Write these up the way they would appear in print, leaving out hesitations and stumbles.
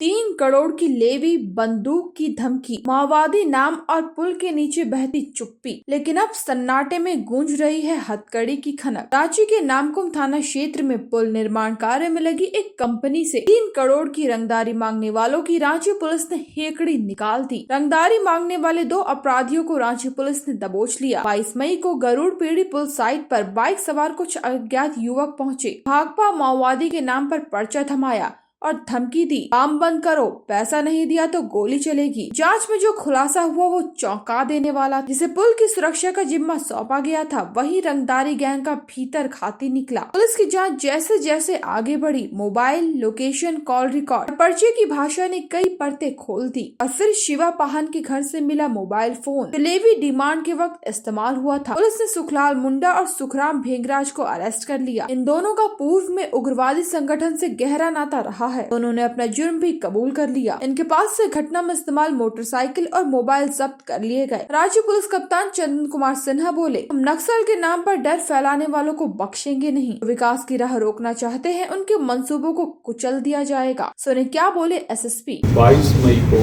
3 करोड़ की लेवी, बंदूक की धमकी, माओवादी नाम और पुल के नीचे बहती चुप्पी। लेकिन अब सन्नाटे में गूंज रही है हथकड़ी की खनक। रांची के नामकुम थाना क्षेत्र में पुल निर्माण कार्य में लगी एक कंपनी से 3 करोड़ की रंगदारी मांगने वालों की रांची पुलिस ने हेकड़ी निकाल दी। रंगदारी मांगने वाले 2 अपराधियों को रांची पुलिस ने दबोच लिया। 22 मई को गरुड़ पीढ़ी पुल साइट पर बाइक सवार कुछ अज्ञात युवक पहुंचे। भाकपा माओवादी के नाम पर पर्चा थमाया और धमकी दी, काम बंद करो, पैसा नहीं दिया तो गोली चलेगी। जांच में जो खुलासा हुआ वो चौंका देने वाला। जिसे पुल की सुरक्षा का जिम्मा सौंपा गया था, वही रंगदारी गैंग का भीतर खाती निकला। पुलिस की जांच जैसे जैसे आगे बढ़ी, मोबाइल, लोकेशन, कॉल रिकॉर्ड, पर्चे की भाषा ने कई परतें खोल दी। और फिर शिवा पाहन के घर से मिला मोबाइल फोन जो लेवी डिमांड के वक्त इस्तेमाल हुआ था। पुलिस ने सुखलाल मुंडा और सुखराम भेंगराज को अरेस्ट कर लिया। इन दोनों का पूर्व में उग्रवादी संगठन से गहरा नाता रहा है। उन्होंने अपना जुर्म भी कबूल कर लिया। इनके पास से घटना में इस्तेमाल मोटरसाइकिल और मोबाइल जब्त कर लिए गए। राज्य पुलिस कप्तान चंदन कुमार सिन्हा बोले, हम नक्सल के नाम पर डर फैलाने वालों को बख्शेंगे नहीं। विकास की राह रोकना चाहते हैं, उनके मंसूबों को कुचल दिया जाएगा। सुने क्या बोले एसएसपी। 22 मई को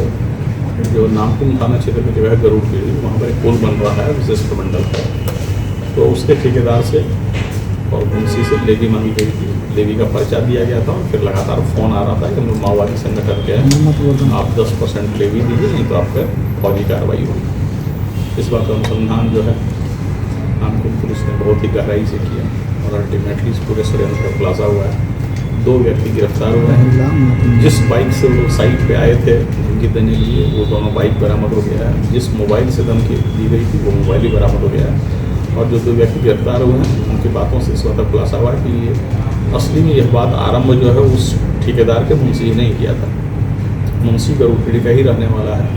जो नामकुम थाना क्षेत्र में जो है गरुड़ पीढ़ी, वहाँ पर एक पुल बन रहा है विशिष्ट मंडल का। तो उसके ठेकेदार से और मुंशी से लेवी मांगी गई थी। लेवी का पर्चा दिया गया था और फिर लगातार फोन आ रहा था कि माओवादी संगठन के हैं, आप 10% लेवी दीजिए, नहीं तो आप पर फौजी कार्रवाई होगी। इस बात का अनुसंधान जो है नामकुम पुलिस ने बहुत ही गहराई से किया और अल्टीमेटली इस पूरे षड्यंत्र का खुलासा हुआ है। 2 व्यक्ति गिरफ्तार हुए हैं। जिस बाइक से वो साइट पे आए थे धमकी देने के लिए, वो दोनों बाइक बरामद हो गया है। जिस मोबाइल से धमकी दी गई थी वो मोबाइल ही बरामद हो गया है। और जो 2 व्यक्ति गिरफ्तार हुए हैं उनकी बातों से इस बात का खुलासा हुआ कि ये असली में यह बात आरंभ जो है उस ठेकेदार के मुंशी ने किया था। मुंशी गरुड़ पीढ़ी का ही रहने वाला है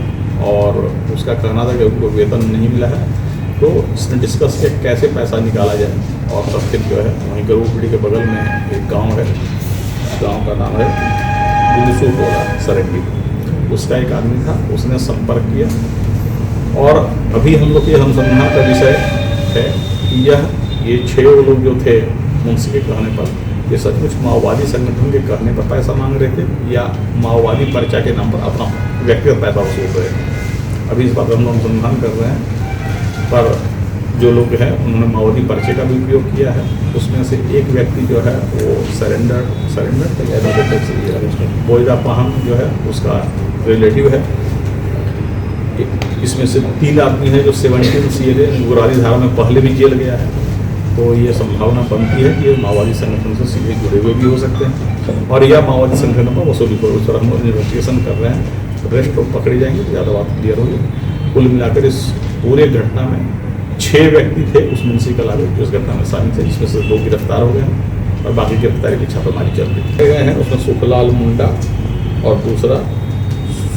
और उसका कहना था कि उनको वेतन नहीं मिला है। तो इसने डिस्कस किया कैसे पैसा निकाला जाए और तब फिर जो है वहीं गरुड़ पीढ़ी के बगल में एक गाँव है, गाँव का नाम है बुलसूटोला सरंगी। उसका एक आदमी था, उसने संपर्क किया और अभी हम लोग ये अनुसंधान का विषय है कि ये 6 लोग जो थे मुंशी के कहने पर, ये सचमुच माओवादी संगठन के कहने पर पैसा मांग रहे थे या माओवादी पर्चा के नाम पर अपना व्यक्तिगत पैसा वसूल रहे थे। अभी इस बात पर हम लोग अनुसंधान कर रहे हैं। पर जो लोग हैं उन्होंने माओवादी पर्चे का भी उपयोग किया है। उसमें से एक व्यक्ति जो है वो सरेंडर बोईदा पाहन जो है उसका रिलेटिव है। इसमें से 3 आदमी है जो 17 CLA उग्रवादी धारा में पहले भी जेल गया है। तो ये संभावना बनती है कि ये माओवादी संगठन से सीधे जुड़े हुए भी हो सकते हैं और यह माओवादी संगठनों पर वसूली पर उस पर हम लोग इन्वेस्टिगेशन कर रहे हैं। रेस्ट लोग पकड़े जाएंगे तो ज़्यादा बात क्लियर होगी। कुल मिलाकर इस पूरे घटना में 6 व्यक्ति थे उस मुंशी के अलावा जो इस घटना में शामिल थे, जिसमें से 2 गिरफ्तार हो गए और बाकी गिरफ्तारी की छापेमारी चल रही है। उसमें सुखलाल मुंडा और दूसरा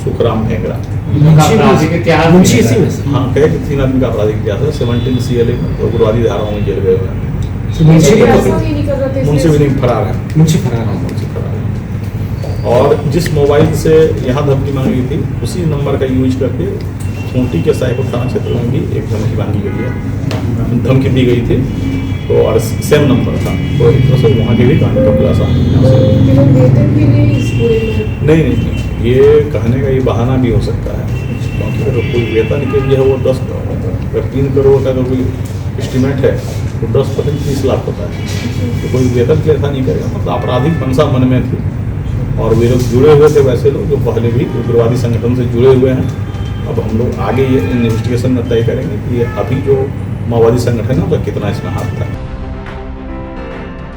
सुखराम भेंगरा। मुंशी इसी में से हाँ, कहे कि 3 आदमी का आपराधिक इतिहास है। 17 CLA में तो उग्रवादी धाराओं में जेल गए हुए हैं। मुंशी भी नहीं, फरार है। मुंशी फरार है। मुंशी फरार है। और जिस मोबाइल से यहाँ धमकी मांगी गई थी उसी नंबर का यूज करके खूंटी के साइबर थाना क्षेत्र में भी एक धमकी मांगी गई है, धमकी दी गई थी। तो और सेम नंबर था, तो एक तरह से वहाँ के भी कहानी का खुलासा नहीं, ये कहने का ये बहाना भी हो सकता है। क्योंकि अगर कोई वेतन के लिए है वो 10 अगर 3 करोड़ का अगर कोई एस्टिमेट है तो 10% 30 लाख होता है। तो कोई वेतन के लिए ऐसा नहीं करेगा, मतलब आपराधिक मंशा मन में थी और वे लोग जुड़े हुए थे, वैसे लोग जो पहले भी उग्रवादी संगठन से जुड़े हुए हैं। अब हम लोग आगे ये इन्वेस्टिगेशन में तय करेंगे कि ये अभी जो माओवादी संगठन है उसका कितना इसमें हाथ था।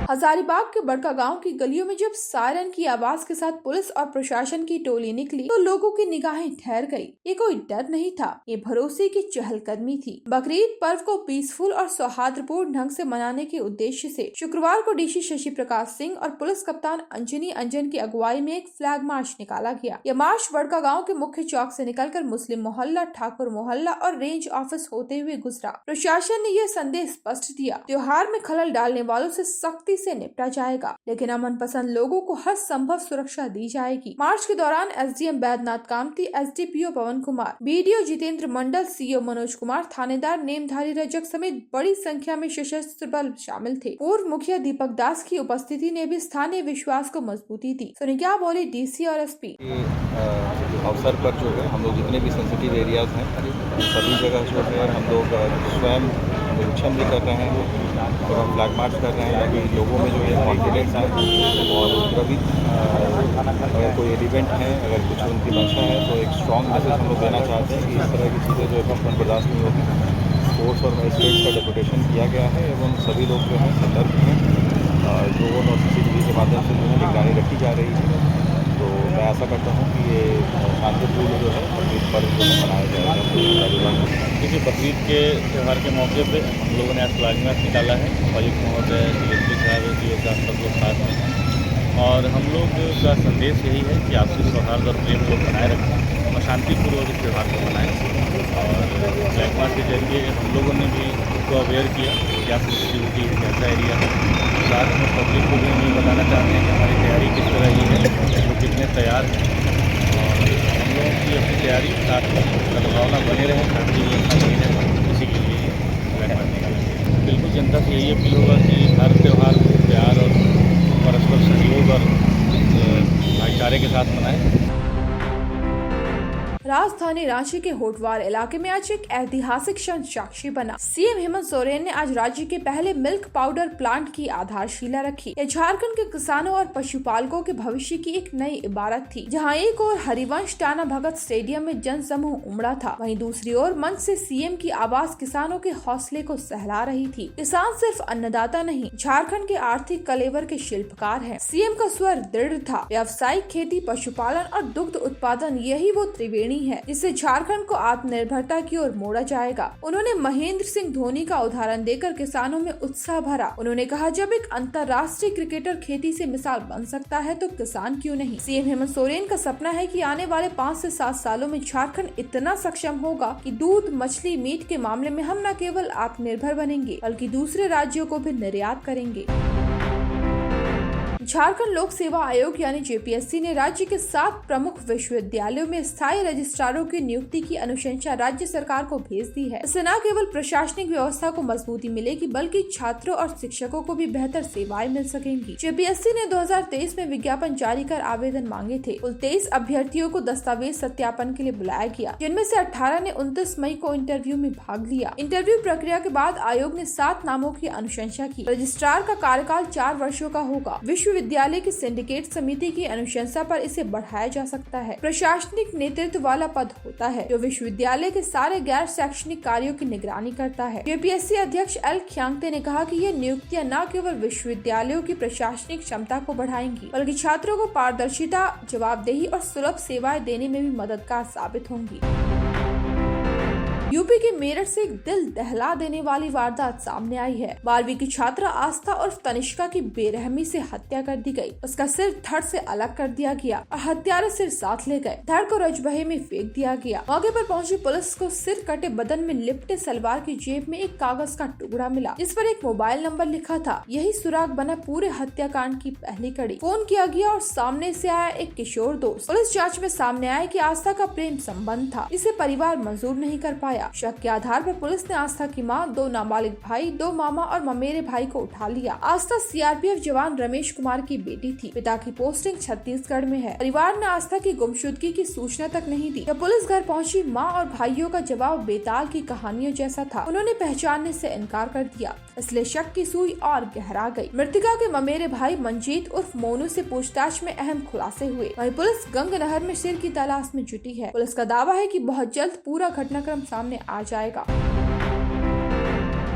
हजारीबाग के बड़का गांव की गलियों में जब सायरन की आवाज के साथ पुलिस और प्रशासन की टोली निकली तो लोगों की निगाहें ठहर गई। ये कोई डर नहीं था, ये भरोसे की चहलकदमी थी। बकरीद पर्व को पीसफुल और सौहार्दपूर्ण ढंग से मनाने के उद्देश्य से शुक्रवार को डीसी शशि प्रकाश सिंह और पुलिस कप्तान अंजनी अंजन की अगुवाई में एक फ्लैग मार्च निकाला गया। यह मार्च बड़का गाँव के मुख्य चौक से निकलकर मुस्लिम मोहल्ला, ठाकुर मोहल्ला और रेंज ऑफिस होते हुए गुजरा। प्रशासन ने यह संदेश स्पष्ट दिया, त्योहार में खलल डालने वालों से सख्ती से निपटा जाएगा, लेकिन अमन पसंद लोगों को हर संभव सुरक्षा दी जाएगी। मार्च के दौरान एसडीएम बैद्यनाथ कामती, एसडीपीओ पवन कुमार, बीडीओ जितेंद्र मंडल, सीओ मनोज कुमार, थानेदार नेमधारी रजक समेत बड़ी संख्या में सशस्त्र बल शामिल थे। पूर्व मुखिया दीपक दास की उपस्थिति ने भी स्थानीय विश्वास को मजबूती दी। सुनिए क्या बोले डीसी और एसपी। अवसर पर जो है हम लोग जितने भी सेंसिटिव एरियाज हैं सभी जगह जो है हम लोग स्वयं निरीक्षण भी कर रहे हैं और हम फ्लैग मार्च कर रहे हैं ताकि लोगों में जो है कॉन्फिडेंस आए और कभी अगर कोई इवेंट है, अगर कुछ उनकी मंशा है तो एक स्ट्रॉन्ग मैसेज हम लोग देना चाहते हैं कि इस तरह की चीज़ें जो है बर्दाश्त नहीं होगी। फोर्स और मजिस्ट्रेट्स का डेपुटेशन किया गया है एवं सभी लोग जो हैं सतर्क हैं। ड्रोन और CCTV के माध्यम से जो है निगरानी रखी जा रही है। तो मैं आशा करता हूँ कि ये शांतिपूर्ण जो है बकरीद पर्व जो है मनाया जाएगा। देखिए, बकरीद के त्यौहार के मौके पे हम लोगों ने आज फ्लैग मार्च निकाला है। फॉलिक महोदय, DSP साहब, DO साहब सब लोग साथ में हैं और हम लोग का संदेश यही है कि आपसी सौहार्द और प्रेम लोग बनाए रखें और शांतिपूर्वक इस त्यौहार को मनाएं। और फ्लैग मार्च के जरिए हम लोगों ने भी उसको अवेयर किया क्या सेंसिटिविटी है, कैसा एरिया है। साथ में पब्लिक को भी हम ये बताना चाहते हैं कि हमारी तैयारी किस तरह की है, लोग कितने तैयार हैं और हम लोगों की अपनी तैयारी साथ में सद्भावना बने रहे, शांति व्यवस्था बनी रहे, इसी के लिए फ्लैग मार्च निकाला। बिल्कुल जनता से यही अपील होगा कि हर त्यौहार प्यार और परस्पर सहयोग और भाईचारे के साथ मनाएं। राजधानी रांची के होटवार इलाके में आज एक ऐतिहासिक क्षण साक्षी बना। सीएम हेमंत सोरेन ने आज राज्य के पहले मिल्क पाउडर प्लांट की आधारशिला रखी। यह झारखंड के किसानों और पशुपालकों के भविष्य की एक नई इबारत थी, जहां एक ओर हरिवंश टाना भगत स्टेडियम में जन समूह उमड़ा था, वहीं दूसरी ओर मंच से सीएम की आवाज किसानों के हौसले को सहला रही थी। किसान सिर्फ अन्नदाता नहीं, झारखंड के आर्थिक कलेवर के शिल्पकार है। सीएम का स्वर दृढ़ था, व्यावसायिक खेती, पशुपालन और दुग्ध उत्पादन, यही वो त्रिवेणी है जिससे झारखंड को आत्मनिर्भरता की ओर मोड़ा जाएगा। उन्होंने महेंद्र सिंह धोनी का उदाहरण देकर किसानों में उत्साह भरा। उन्होंने कहा, जब एक अंतर्राष्ट्रीय क्रिकेटर खेती से मिसाल बन सकता है तो किसान क्यों नहीं। सीएम हेमंत सोरेन का सपना है कि आने वाले 5 से 7 सालों में झारखंड इतना सक्षम होगा कि दूध, मछली, मीट के मामले में हम न केवल आत्मनिर्भर बनेंगे बल्कि दूसरे राज्यों को भी निर्यात करेंगे। झारखंड लोक सेवा आयोग यानी जेपीएससी ने राज्य के 7 प्रमुख विश्वविद्यालयों में स्थायी रजिस्ट्रारों की नियुक्ति की अनुशंसा राज्य सरकार को भेज दी है। इससे न केवल प्रशासनिक व्यवस्था को मजबूती मिलेगी बल्कि छात्रों और शिक्षकों को भी बेहतर सेवाएं मिल सकेंगी। जेपीएससी ने 2023 में विज्ञापन जारी कर आवेदन मांगे थे। कुल 23 अभ्यर्थियों को दस्तावेज सत्यापन के लिए बुलाया गया, जिनमें से 18 ने 29 मई को इंटरव्यू में भाग लिया। इंटरव्यू प्रक्रिया के बाद आयोग ने 7 नामों की अनुशंसा की। रजिस्ट्रार का कार्यकाल 4 वर्षों का होगा। विश्वविद्यालय की सिंडिकेट समिति की अनुशंसा पर इसे बढ़ाया जा सकता है। प्रशासनिक नेतृत्व वाला पद होता है जो विश्वविद्यालय के सारे गैर शैक्षणिक कार्यों की निगरानी करता है। जेपीएससी अध्यक्ष एल ख्यांगते ने कहा कि ये नियुक्तियां न केवल विश्वविद्यालयों की प्रशासनिक क्षमता को बढ़ाएंगी बल्कि छात्रों को पारदर्शिता, जवाबदेही और सुलभ सेवाएं देने में भी मददगार साबित होंगी। यूपी के मेरठ से एक दिल दहला देने वाली वारदात सामने आई है। 12वीं की छात्रा आस्था और तनिष्का की बेरहमी से हत्या कर दी गई। उसका सिर धड़ से अलग कर दिया गया और हत्यारे सिर साथ ले गए। धड़ को रजबहे में फेंक दिया गया। मौके पर पहुंची पुलिस को सिर कटे बदन में लिपटे सलवार की जेब में एक कागज का टुकड़ा मिला, जिस पर एक मोबाइल नंबर लिखा था। यही सुराग बना पूरे हत्याकांड की पहली कड़ी। फोन किया गया और सामने से आया एक किशोर दोस्त। पुलिस जाँच में सामने आया कि आस्था का प्रेम संबंध था, इसे परिवार मंजूर नहीं कर पाया। शक के आधार पर पुलिस ने आस्था की मां, 2 नाबालिग भाई, 2 मामा और ममेरे भाई को उठा लिया। आस्था सीआरपीएफ जवान रमेश कुमार की बेटी थी। पिता की पोस्टिंग छत्तीसगढ़ में है। परिवार ने आस्था की गुमशुदगी की सूचना तक नहीं दी। जब पुलिस घर पहुंची, मां और भाइयों का जवाब बेताल की कहानियों जैसा था। उन्होंने पहचानने से इनकार कर दिया, इसलिए शक की सुई और गहरा गई। मृतका के ममेरे भाई मंजीत उर्फ मोनू से पूछताछ में अहम खुलासे हुए। वहीं पुलिस गंग नहर में सिर की तलाश में जुटी है। पुलिस का दावा है कि बहुत जल्द पूरा घटनाक्रम सामने आ जाएगा।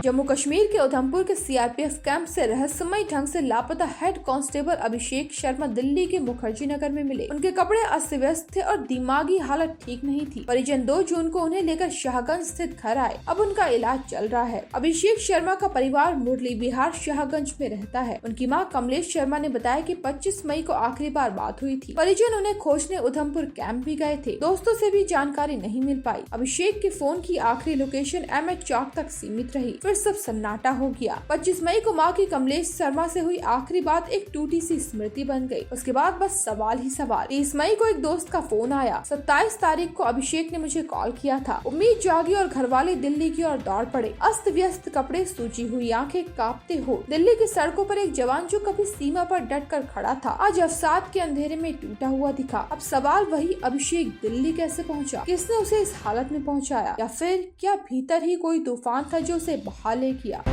जम्मू कश्मीर के उधमपुर के सीआरपीएफ कैंप से रहस्यमय ढंग से लापता हेड कांस्टेबल अभिषेक शर्मा दिल्ली के मुखर्जी नगर में मिले। उनके कपड़े अस्त व्यस्त थे और दिमागी हालत ठीक नहीं थी। परिजन 2 जून को उन्हें लेकर शाहगंज स्थित घर आए। अब उनका इलाज चल रहा है। अभिषेक शर्मा का परिवार मुरली बिहार शाहगंज में रहता है। उनकी मां कमलेश शर्मा ने बताया कि 25 मई को आखिरी बार बात हुई थी। परिजन उन्हें खोजने उधमपुर कैंप भी गए थे। दोस्तों से भी जानकारी नहीं मिल पाई। अभिषेक के फोन की आखिरी लोकेशन एमएच चौक तक सीमित रही। फिर सब सन्नाटा हो गया। 25 मई को मां की कमलेश शर्मा से हुई आखिरी बात एक टूटी सी स्मृति बन गई। उसके बाद बस सवाल ही सवाल। 30 मई को एक दोस्त का फोन आया। 27 तारीख को अभिषेक ने मुझे कॉल किया था। उम्मीद जागी और घरवाले दिल्ली की ओर दौड़ पड़े। अस्त व्यस्त कपड़े, सूजी हुई आंखें, कांपते हो। दिल्ली की सड़कों पर एक जवान जो कभी सीमा पर डटकर खड़ा था, आज अवसाद के अंधेरे में टूटा हुआ दिखा। अब सवाल वही, अभिषेक दिल्ली कैसे पहुंचा? किसने उसे इस हालत में पहुंचाया? या फिर क्या भीतर ही कोई तूफान था जो उसे बहा ले गया?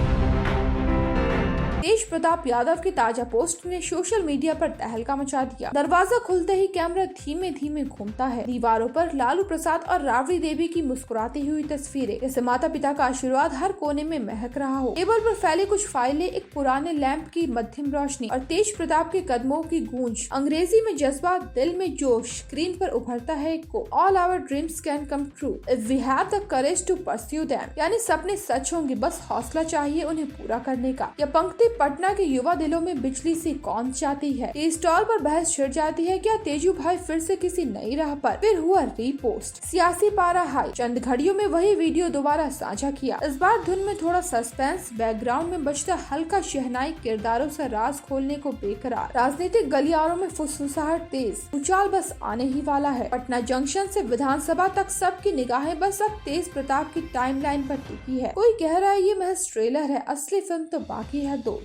तेज प्रताप यादव की ताजा पोस्ट ने सोशल मीडिया पर तहलका मचा दिया। दरवाजा खुलते ही कैमरा धीमे धीमे घूमता है। दीवारों पर लालू प्रसाद और राबड़ी देवी की मुस्कुराती हुई तस्वीरें, जैसे माता पिता का आशीर्वाद हर कोने में महक रहा हो। टेबल पर फैले कुछ फाइलें, एक पुराने लैंप की मध्यम रोशनी और तेज प्रताप के कदमों की गूंज। अंग्रेजी में जज्बा, दिल में जोश। स्क्रीन पर उभरता है एक को, all our dreams can come true if we have the courage to pursue them. यानी सपने सच होंगे, बस हौसला चाहिए उन्हें पूरा करने का। यह पंक्ति पटना के युवा दिलों में बिजली सी कौन चाहती है। इस स्टॉल पर बहस छिड़ जाती है, क्या तेजू भाई फिर से किसी नई राह पर? फिर हुआ रीपोस्ट, सियासी पारा हाई। चंद घड़ियों में वही वीडियो दोबारा साझा किया। इस बार धुन में थोड़ा सस्पेंस, बैकग्राउंड में बजता हल्का शहनाई, किरदारों से राज खोलने को बेकरार। राजनीतिक गलियारों में फुसफुसाहट तेज, उछाल बस आने ही वाला है। पटना जंक्शन से विधानसभा तक सबकी निगाहें बस अब तेज प्रताप की टाइमलाइन पर टिकी है। कोई कह रहा है ये महज ट्रेलर है, असली फिल्म तो बाकी है दोस्त।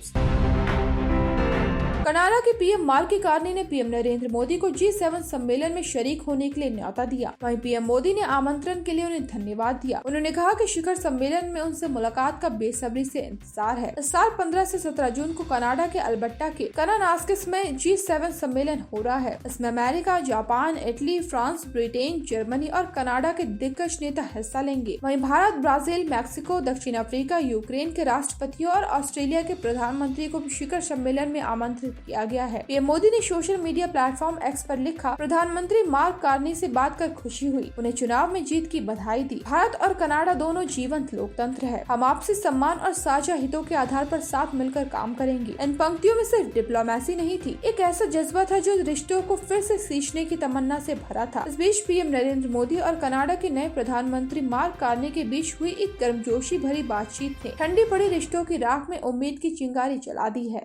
कनाडा के पीएम मार्क कार्नी ने पीएम नरेंद्र मोदी को G7 सम्मेलन में शरीक होने के लिए न्योता दिया। वहीं पीएम मोदी ने आमंत्रण के लिए उन्हें धन्यवाद दिया। उन्होंने कहा कि शिखर सम्मेलन में उनसे मुलाकात का बेसब्री से इंतजार है। इस साल 15 से 17 जून को कनाडा के अल्बर्टा के कानानास्किस में G7 सम्मेलन हो रहा है। इसमें America, Japan, Italy, France, Britain, Germany और कनाडा के दिग्गज नेता हिस्सा लेंगे। वहीं भारत, ब्राजील, मैक्सिको, दक्षिण अफ्रीका, यूक्रेन के राष्ट्रपतियों और ऑस्ट्रेलिया के प्रधानमंत्री को भी शिखर सम्मेलन में आमंत्रित किया गया है। पीएम मोदी ने सोशल मीडिया प्लेटफॉर्म एक्स पर लिखा, प्रधानमंत्री मार्क कार्नी से बात कर खुशी हुई, उन्हें चुनाव में जीत की बधाई दी। भारत और कनाडा दोनों जीवंत लोकतंत्र है। हम आपसी सम्मान और साझा हितों के आधार पर साथ मिलकर काम करेंगे। इन पंक्तियों में सिर्फ डिप्लोमेसी नहीं थी, एक ऐसा जज्बा था जो रिश्तों को फिर से सींचने की तमन्ना से भरा था। इस बीच पीएम नरेंद्र मोदी और कनाडा के नए प्रधानमंत्री मार्क कार्नी के बीच हुई एक गर्मजोशी भरी बातचीत ने ठंडी पड़ी रिश्तों की राख में उम्मीद की चिंगारी जला दी है।